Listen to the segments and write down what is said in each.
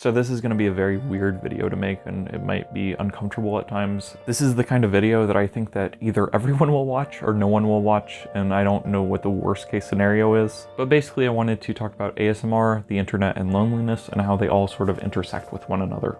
So this is going to be a very weird video to make, and it might be uncomfortable at times. This is the kind of video that I think that either everyone will watch or no one will watch, and I don't know what the worst case scenario is. But basically I wanted to talk about ASMR, the internet, and loneliness, and how they all sort of intersect with one another.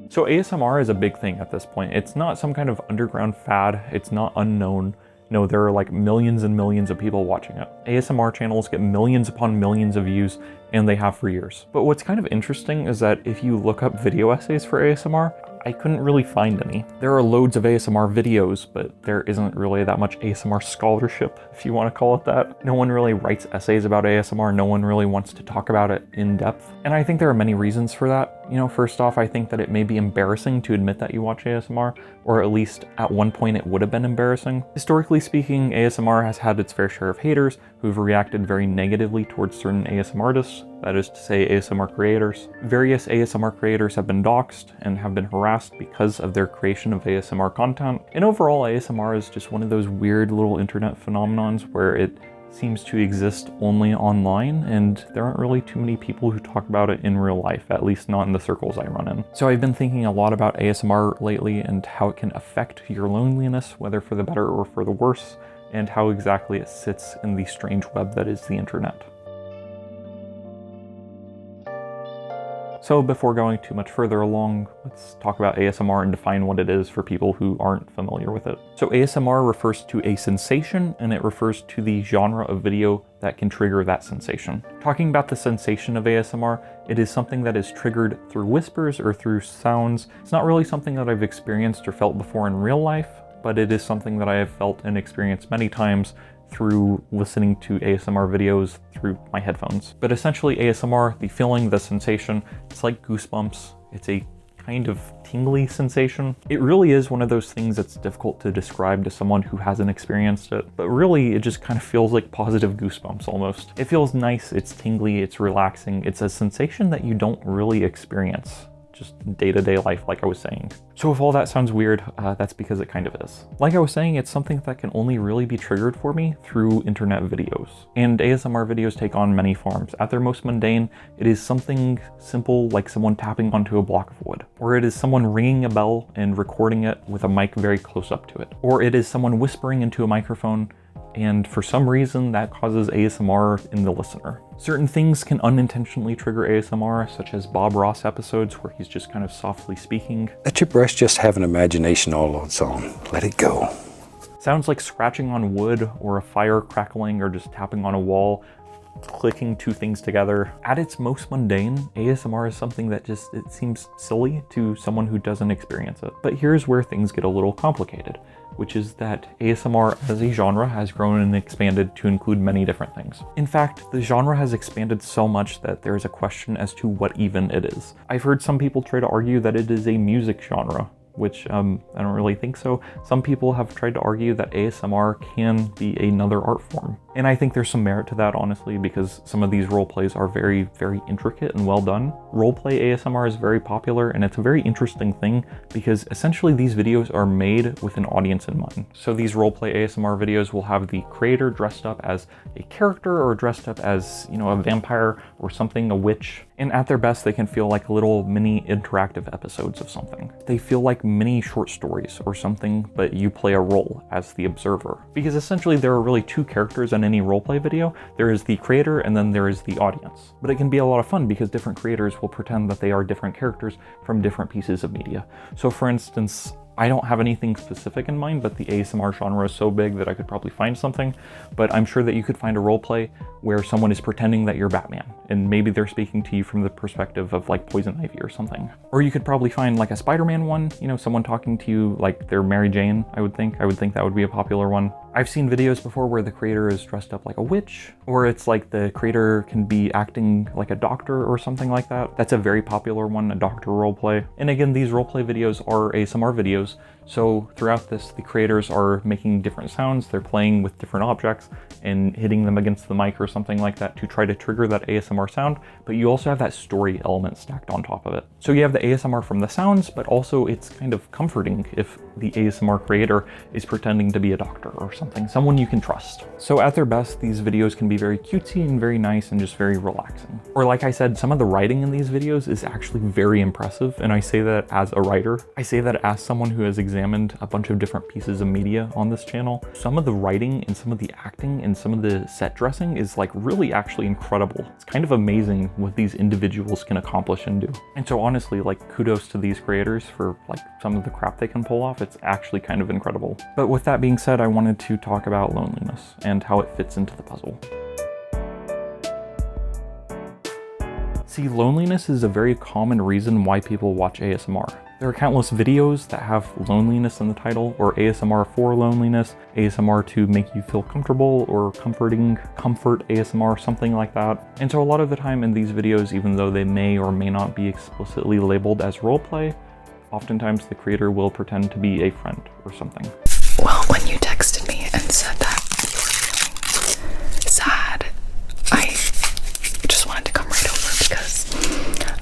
So ASMR is a big thing at this point. It's not some kind of underground fad. It's not unknown. No, there are like millions and millions of people watching it. ASMR channels get millions upon millions of views, and they have for years. But what's kind of interesting is that if you look up video essays for ASMR, I couldn't really find any. There are loads of ASMR videos, but there isn't really that much ASMR scholarship, if you want to call it that. No one really writes essays about ASMR. No one really wants to talk about it in depth. And I think there are many reasons for that. You know, first off, I think that it may be embarrassing to admit that you watch ASMR, or at least at one point it would have been embarrassing. Historically speaking, ASMR has had its fair share of haters who've reacted very negatively towards certain ASMR artists, that is to say ASMR creators. Various ASMR creators have been doxxed and have been harassed because of their creation of ASMR content. And overall, ASMR is just one of those weird little internet phenomenons where it seems to exist only online, and there aren't really too many people who talk about it in real life, at least not in the circles I run in. So I've been thinking a lot about ASMR lately and how it can affect your loneliness, whether for the better or for the worse, and how exactly it sits in the strange web that is the internet. So before going too much further along, let's talk about ASMR and define what it is for people who aren't familiar with it. So ASMR refers to a sensation, and it refers to the genre of video that can trigger that sensation. Talking about the sensation of ASMR, it is something that is triggered through whispers or through sounds. It's not really something that I've experienced or felt before in real life, but it is something that I have felt and experienced many times through listening to ASMR videos through my headphones. But essentially ASMR, the feeling, the sensation, it's like goosebumps. It's a kind of tingly sensation. It really is one of those things that's difficult to describe to someone who hasn't experienced it, but really it just kind of feels like positive goosebumps almost. It feels nice, it's tingly, it's relaxing. It's a sensation that you don't really experience just day-to-day life, like I was saying. So if all that sounds weird, that's because it kind of is. Like I was saying, it's something that can only really be triggered for me through internet videos. And ASMR videos take on many forms. At their most mundane, it is something simple like someone tapping onto a block of wood. Or it is someone ringing a bell and recording it with a mic very close up to it. Or it is someone whispering into a microphone, and for some reason that causes ASMR in the listener. Certain things can unintentionally trigger ASMR, such as Bob Ross episodes where he's just kind of softly speaking. Let your breast just have an imagination all on its own. Let it go. Sounds like scratching on wood or a fire crackling or just tapping on a wall, clicking two things together. At its most mundane, ASMR is something that just, it seems silly to someone who doesn't experience it. But here's where things get a little complicated, which is that ASMR as a genre has grown and expanded to include many different things. In fact, the genre has expanded so much that there is a question as to what even it is. I've heard some people try to argue that it is a music genre, which I don't really think so. Some people have tried to argue that ASMR can be another art form. And I think there's some merit to that, honestly, because some of these role plays are very, very intricate and well done. Roleplay ASMR is very popular, and it's a very interesting thing because essentially these videos are made with an audience in mind. So these roleplay ASMR videos will have the creator dressed up as a character or dressed up as, you know, a vampire or something, a witch. And at their best, they can feel like little mini interactive episodes of something. They feel like mini short stories or something, but you play a role as the observer. Because essentially there are really two characters in any roleplay video. There is the creator and then there is the audience. But it can be a lot of fun because different creators will pretend that they are different characters from different pieces of media. So for instance, I don't have anything specific in mind, but the ASMR genre is so big that I could probably find something. But I'm sure that you could find a roleplay where someone is pretending that you're Batman, and maybe they're speaking to you from the perspective of like Poison Ivy or something. Or you could probably find like a Spider-Man one, you know, someone talking to you like they're Mary Jane, I would think. I would think that would be a popular one. I've seen videos before where the creator is dressed up like a witch, or it's like the creator can be acting like a doctor or something like that. That's a very popular one, a doctor roleplay. And again, these roleplay videos are ASMR videos, So throughout this, the creators are making different sounds, they're playing with different objects and hitting them against the mic or something like that to try to trigger that ASMR sound, but you also have that story element stacked on top of it. So you have the ASMR from the sounds, but also it's kind of comforting if the ASMR creator is pretending to be a doctor or something, someone you can trust. So at their best, these videos can be very cutesy and very nice and just very relaxing. Or like I said, some of the writing in these videos is actually very impressive, and I say that as a writer. I say that as someone who has examined a bunch of different pieces of media on this channel. Some of the writing and some of the acting and some of the set dressing is like really actually incredible. It's kind of amazing what these individuals can accomplish and do. And so honestly, like kudos to these creators for like some of the crap they can pull off. It's actually kind of incredible. But with that being said, I wanted to talk about loneliness and how it fits into the puzzle. See, loneliness is a very common reason why people watch ASMR. There are countless videos that have loneliness in the title, or ASMR for loneliness, ASMR to make you feel comfortable, or comfort ASMR, something like that. And so a lot of the time in these videos, even though they may or may not be explicitly labeled as roleplay, oftentimes the creator will pretend to be a friend or something. Well, when you texted me and said that you were feeling sad, I just wanted to come right over because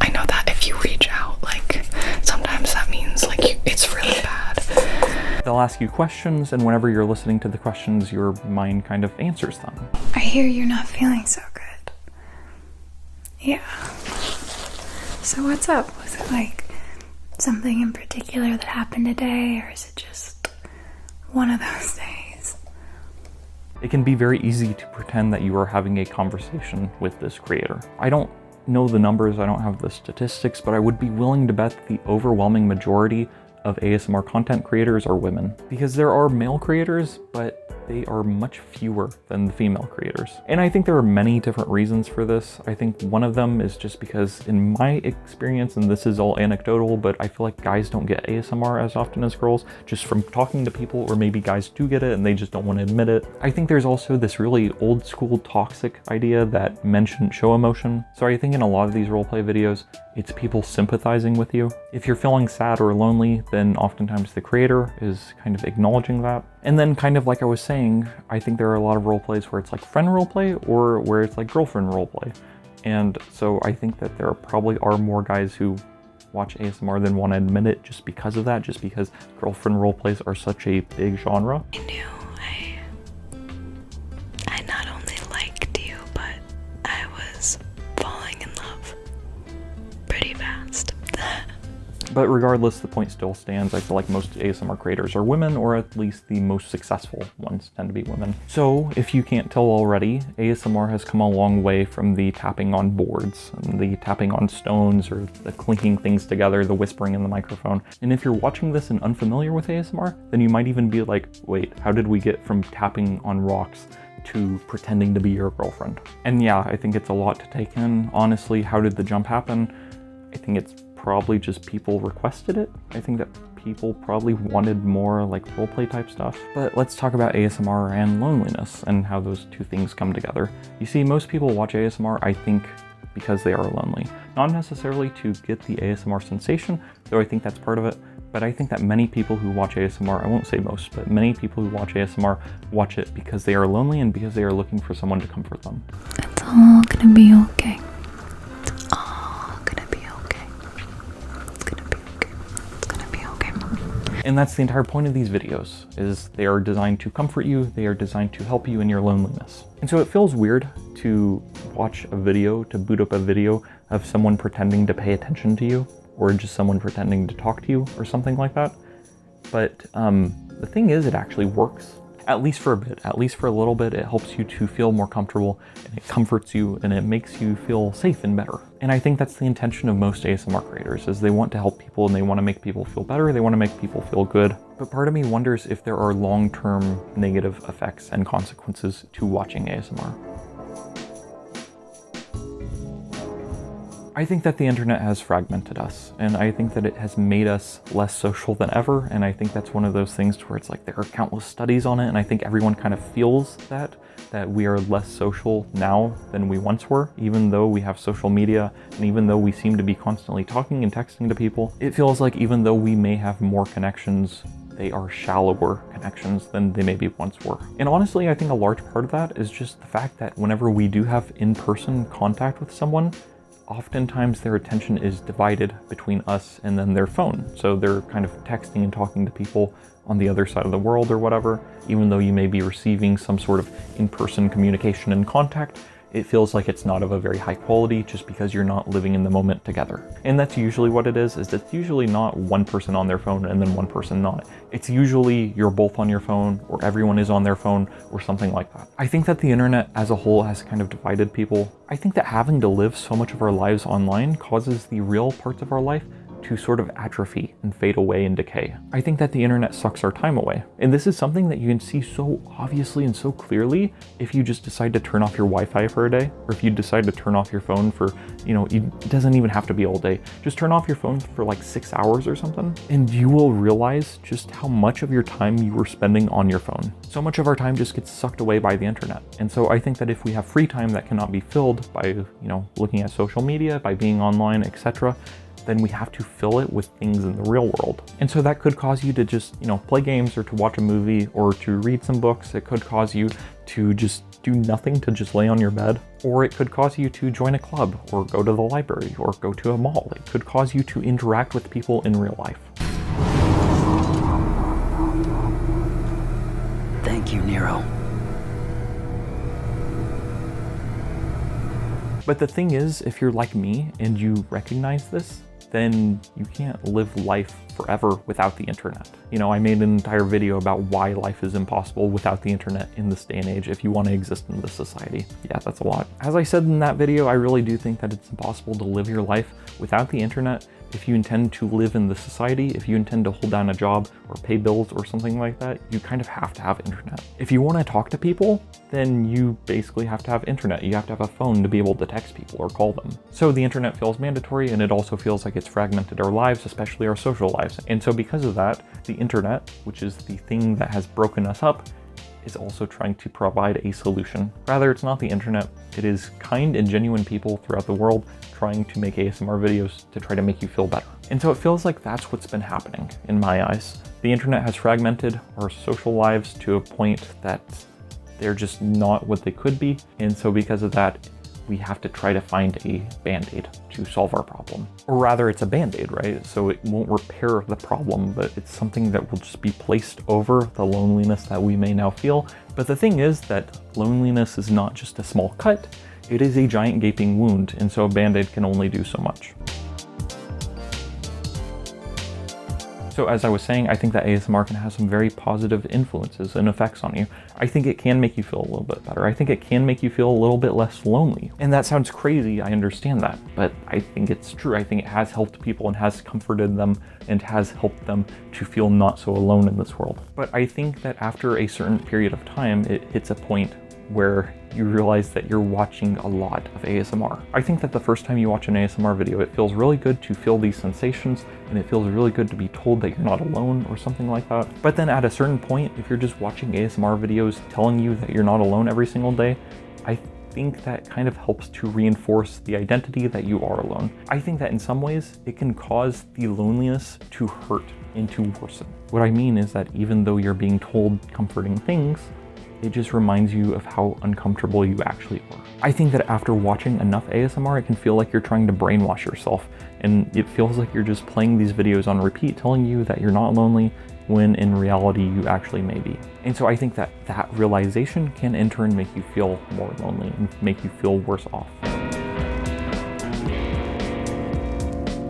I know that if you reach out, like, sometimes that means like it's really bad. They'll ask you questions, and whenever you're listening to the questions, your mind kind of answers them. I hear you're not feeling so good. Yeah. So what's up? Was it like something in particular that happened today, or is it just one of those days? It can be very easy to pretend that you are having a conversation with this creator. I don't know the numbers, I don't have the statistics, but I would be willing to bet the overwhelming majority of ASMR content creators are women. Because there are male creators, but they are much fewer than the female creators. And I think there are many different reasons for this. I think one of them is just because in my experience, and this is all anecdotal, but I feel like guys don't get ASMR as often as girls, just from talking to people, or maybe guys do get it and they just don't want to admit it. I think there's also this really old school toxic idea that men shouldn't show emotion. So I think in a lot of these roleplay videos, it's people sympathizing with you. If you're feeling sad or lonely, then oftentimes the creator is kind of acknowledging that. And then kind of like I was saying, I think there are a lot of roleplays where it's like friend roleplay or where it's like girlfriend roleplay. And so I think that there probably are more guys who watch ASMR than want to admit it just because of that, just because girlfriend roleplays are such a big genre. I knew I not only liked you, but I was falling in love pretty fast. But regardless, the point still stands. I feel like most ASMR creators are women, or at least the most successful ones tend to be women. So if you can't tell already, ASMR has come a long way from the tapping on boards and the tapping on stones or the clinking things together, the whispering in the microphone. And if you're watching this and unfamiliar with ASMR, then you might even be like, wait, how did we get from tapping on rocks to pretending to be your girlfriend? And yeah, I think it's a lot to take in. Honestly, how did the jump happen? I think it's probably just people requested it. I think that people probably wanted more like roleplay type stuff. But let's talk about ASMR and loneliness and how those two things come together. You see, most people watch ASMR, I think, because they are lonely. Not necessarily to get the ASMR sensation, though I think that's part of it, but I think that many people who watch ASMR, I won't say most, but many people who watch ASMR watch it because they are lonely and because they are looking for someone to comfort them. It's all gonna be okay. And that's the entire point of these videos, is they are designed to comfort you, they are designed to help you in your loneliness. And so it feels weird to watch a video, to boot up a video of someone pretending to pay attention to you, or just someone pretending to talk to you, or something like that. But the thing is, it actually works. At least for a bit, at least for a little bit, it helps you to feel more comfortable, and it comforts you, and it makes you feel safe and better. And I think that's the intention of most ASMR creators, is they want to help people and they want to make people feel better, they want to make people feel good. But part of me wonders if there are long-term negative effects and consequences to watching ASMR. I think that the internet has fragmented us, and I think that it has made us less social than ever, and I think that's one of those things where it's like there are countless studies on it, and I think everyone kind of feels that we are less social now than we once were, even though we have social media, and even though we seem to be constantly talking and texting to people. It feels like even though we may have more connections they are shallower connections than they maybe once were. And honestly, I think a large part of that is just the fact that whenever we do have in-person contact with someone, oftentimes their attention is divided between us and then their phone. So they're kind of texting and talking to people on the other side of the world or whatever. Even though you may be receiving some sort of in-person communication and contact, it feels like it's not of a very high quality just because you're not living in the moment together. And that's usually what it is it's usually not one person on their phone and then one person not. It's usually you're both on your phone, or everyone is on their phone, or something like that. I think that the internet as a whole has kind of divided people. I think that having to live so much of our lives online causes the real parts of our life to sort of atrophy and fade away and decay. I think that the internet sucks our time away. And this is something that you can see so obviously and so clearly if you just decide to turn off your Wi-Fi for a day, or if you decide to turn off your phone for, it doesn't even have to be all day. Just turn off your phone for like 6 hours or something, and you will realize just how much of your time you were spending on your phone. So much of our time just gets sucked away by the internet. And so I think that if we have free time that cannot be filled by, looking at social media, by being online, etc., then we have to fill it with things in the real world. And so that could cause you to just, play games, or to watch a movie, or to read some books. It could cause you to just do nothing, to just lay on your bed. Or it could cause you to join a club, or go to the library, or go to a mall. It could cause you to interact with people in real life. Thank you, Nero. But the thing is, if you're like me and you recognize this, then you can't live life forever without the internet. I made an entire video about why life is impossible without the internet in this day and age if you want to exist in this society. Yeah, that's a lot. As I said in that video, I really do think that it's impossible to live your life without the internet if you intend to live in this society. If you intend to hold down a job or pay bills or something like that, you kind of have to have internet. If you want to talk to people, then you basically have to have internet. You have to have a phone to be able to text people or call them. So the internet feels mandatory, and it also feels like it's fragmented our lives, especially our social lives. And so because of that, the internet, which is the thing that has broken us up, is also trying to provide a solution. Rather, it's not the internet, it is kind and genuine people throughout the world trying to make ASMR videos to try to make you feel better. And so it feels like that's what's been happening in my eyes. The internet has fragmented our social lives to a point that they're just not what they could be. And so because of that, we have to try to find a band-aid to solve our problem. Or rather, it's a band-aid, right? So it won't repair the problem, but it's something that will just be placed over the loneliness that we may now feel. But the thing is that loneliness is not just a small cut, it is a giant gaping wound, and so a band-aid can only do so much. So as I was saying, I think that ASMR can have some very positive influences and effects on you. I think it can make you feel a little bit better. I think it can make you feel a little bit less lonely. And that sounds crazy, I understand that, but I think it's true. I think it has helped people and has comforted them and has helped them to feel not so alone in this world. But I think that after a certain period of time, it hits a point where you realize that you're watching a lot of ASMR. I think that the first time you watch an ASMR video, it feels really good to feel these sensations, and it feels really good to be told that you're not alone or something like that. But then at a certain point, if you're just watching ASMR videos telling you that you're not alone every single day, I think that kind of helps to reinforce the identity that you are alone. I think that in some ways, it can cause the loneliness to hurt and to worsen. What I mean is that even though you're being told comforting things, it just reminds you of how uncomfortable you actually are. I think that after watching enough ASMR, it can feel like you're trying to brainwash yourself, and it feels like you're just playing these videos on repeat, telling you that you're not lonely, when in reality you actually may be. And so I think that that realization can in turn make you feel more lonely and make you feel worse off.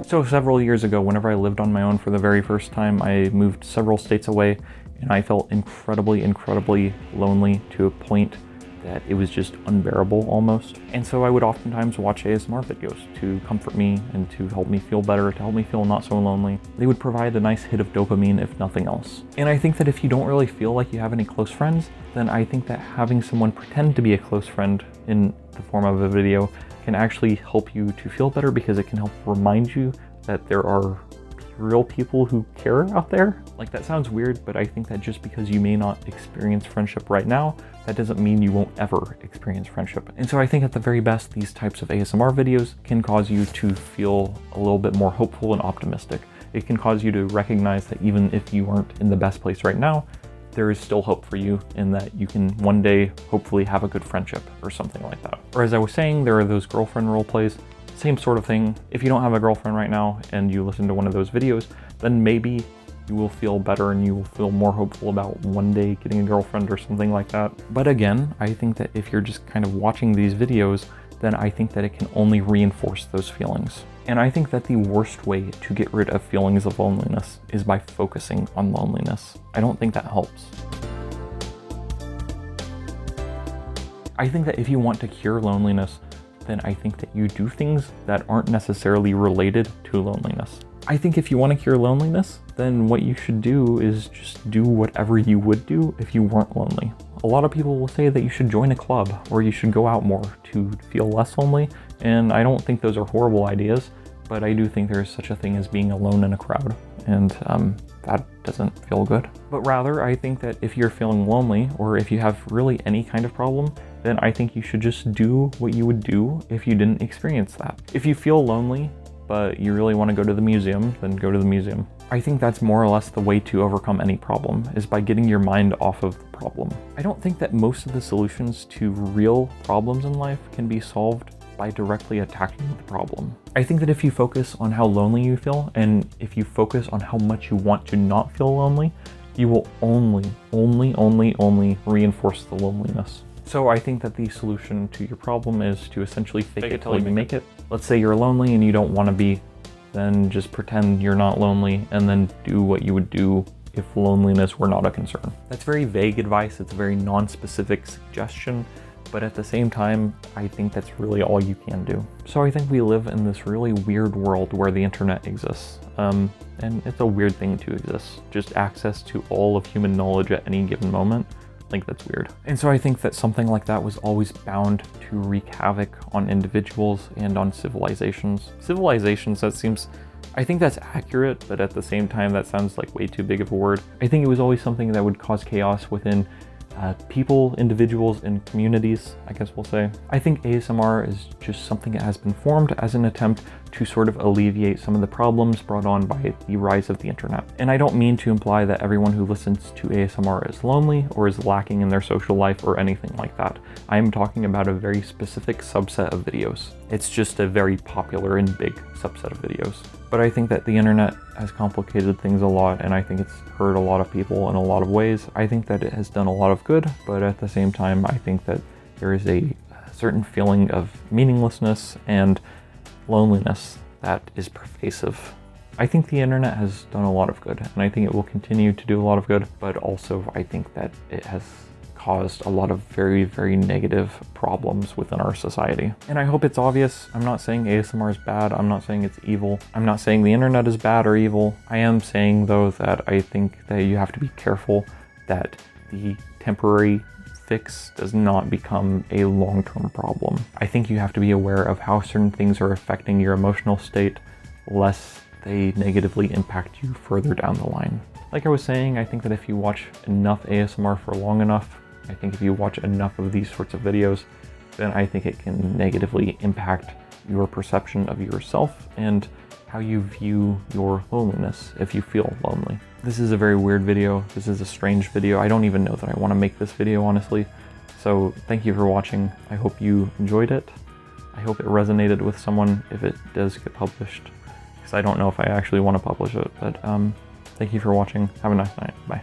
So several years ago, whenever I lived on my own for the very first time, I moved several states away, and I felt incredibly lonely to a point that it was just unbearable almost. And so I would oftentimes watch ASMR videos to comfort me and to help me feel better, to help me feel not so lonely. They would provide a nice hit of dopamine, if nothing else. And I think that if you don't really feel like you have any close friends, then I think that having someone pretend to be a close friend in the form of a video can actually help you to feel better, because it can help remind you that there are real people who care out there. Like, that sounds weird, but I think that just because you may not experience friendship right now, that doesn't mean you won't ever experience friendship. And so I think at the very best, these types of ASMR videos can cause you to feel a little bit more hopeful and optimistic. It can cause you to recognize that even if you aren't in the best place right now, there is still hope for you, and that you can one day hopefully have a good friendship or something like that. Or as I was saying, there are those girlfriend role plays, same sort of thing. If you don't have a girlfriend right now and you listen to one of those videos, then maybe you will feel better and you will feel more hopeful about one day getting a girlfriend or something like that. But again, I think that if you're just kind of watching these videos, then I think that it can only reinforce those feelings. And I think that the worst way to get rid of feelings of loneliness is by focusing on loneliness. I don't think that helps. I think that if you want to cure loneliness, then I think that you do things that aren't necessarily related to loneliness. I think if you want to cure loneliness, then what you should do is just do whatever you would do if you weren't lonely. A lot of people will say that you should join a club or you should go out more to feel less lonely, and I don't think those are horrible ideas, but I do think there is such a thing as being alone in a crowd, and that doesn't feel good. But rather, I think that if you're feeling lonely, or if you have really any kind of problem, then I think you should just do what you would do if you didn't experience that. If you feel lonely, but you really want to go to the museum, then go to the museum. I think that's more or less the way to overcome any problem, is by getting your mind off of the problem. I don't think that most of the solutions to real problems in life can be solved by directly attacking the problem. I think that if you focus on how lonely you feel, and if you focus on how much you want to not feel lonely, you will only reinforce the loneliness. So I think that the solution to your problem is to essentially fake it till you make it. Let's say you're lonely and you don't want to be, then just pretend you're not lonely and then do what you would do if loneliness were not a concern. That's very vague advice, it's a very non-specific suggestion, but at the same time, I think that's really all you can do. So I think we live in this really weird world where the internet exists. And it's a weird thing to exist. Just access to all of human knowledge at any given moment. I think that's weird. And so I think that something like that was always bound to wreak havoc on individuals and on civilizations. Civilizations, that seems, I think that's accurate, but at the same time, that sounds like way too big of a word. I think it was always something that would cause chaos within people, individuals, and communities, I guess we'll say. I think ASMR is just something that has been formed as an attempt to sort of alleviate some of the problems brought on by the rise of the internet. And I don't mean to imply that everyone who listens to ASMR is lonely or is lacking in their social life or anything like that. I am talking about a very specific subset of videos. It's just a very popular and big subset of videos. But I think that the internet has complicated things a lot, and I think it's hurt a lot of people in a lot of ways. I think that it has done a lot of good, but at the same time, I think that there is a certain feeling of meaninglessness and loneliness that is pervasive. I think the internet has done a lot of good, and I think it will continue to do a lot of good, but also I think that it has caused a lot of very, very negative problems within our society. And I hope it's obvious. I'm not saying ASMR is bad. I'm not saying it's evil. I'm not saying the internet is bad or evil. I am saying, though, that I think that you have to be careful that the temporary fix does not become a long-term problem. I think you have to be aware of how certain things are affecting your emotional state, lest they negatively impact you further down the line. Like I was saying, I think that if you watch enough ASMR for long enough, I think if you watch enough of these sorts of videos, then I think it can negatively impact your perception of yourself and how you view your loneliness if you feel lonely. This is a very weird video. This is a strange video. I don't even know that I want to make this video, honestly. So thank you for watching. I hope you enjoyed it. I hope it resonated with someone if it does get published, because I don't know if I actually want to publish it, but thank you for watching. Have a nice night. Bye.